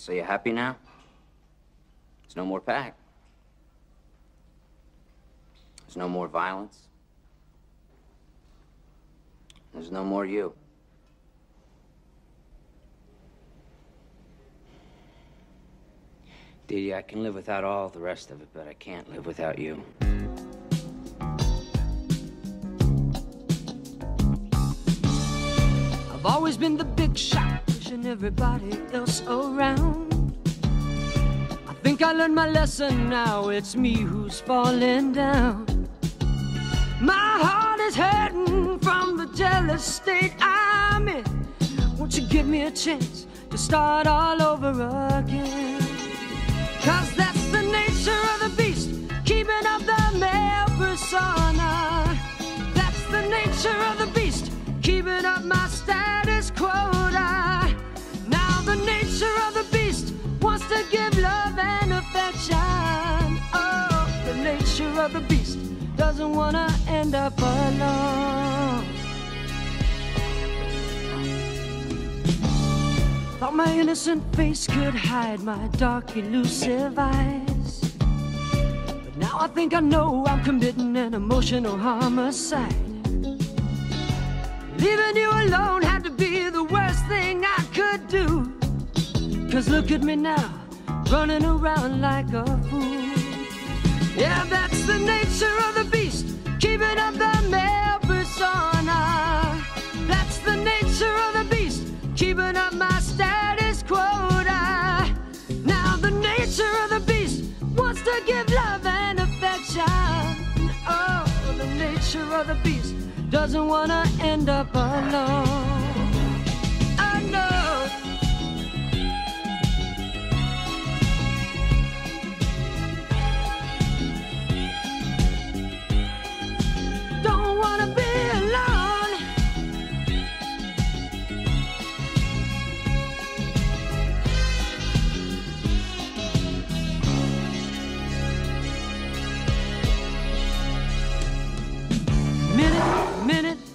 So you happy now? There's no more pack. There's no more violence. There's no more you. Dee Dee, I can live without all the rest of it, but I can't live without you. I've always been the big shot, pushing everybody else around. I think I learned my lesson now, it's me who's falling down. My heart is hurting from the jealous state I'm in. Won't you give me a chance to start all over again? 'Cause that's the nature of the beast, keeping up the male persona. That's the nature of the beast, keeping up my status quota. Now the nature of the beast wants to give love and affection. Oh, the nature of the beast doesn't wanna end up alone. Thought my innocent face could hide my dark, elusive eyes, but now I think I know I'm committing an emotional homicide. Leaving you alone had to be the worst thing I could do. 'Cause look at me now, running around like a fool. Yeah, that's the nature of the beast, keeping up the male persona. That's the nature of the beast, keeping up my status quota. Now the nature of the beast wants to give love and affection. Oh, the nature of the beast doesn't wanna end up alone. I know. Don't wanna be alone.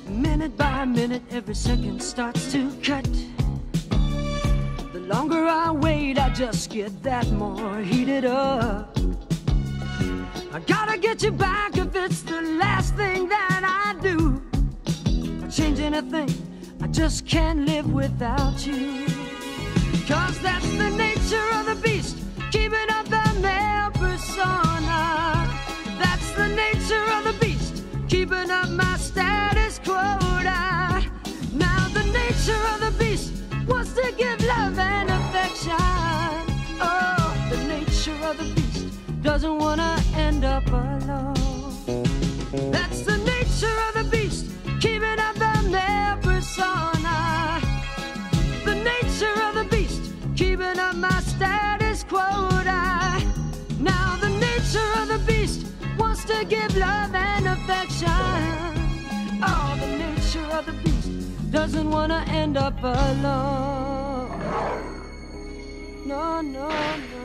Minute by minute, every second starts to cut. The longer I wait, I just get that more heated up. I gotta get you back if it's the last thing that I do. Change anything, I just can't live without you. 'Cause that's the nature of the beast, keeping up the male persona. That's the nature of the beast, keeping up my status quota. Now the nature of the beast wants to give love and affection. Oh, the nature of the beast doesn't wanna end up alone. That's the nature of the beast, keeping up the male persona. The nature of the beast, keeping up my status quota. Now the nature of the beast wants to give love and affection. Oh, the nature of the beast doesn't wanna end up alone. No, no, no.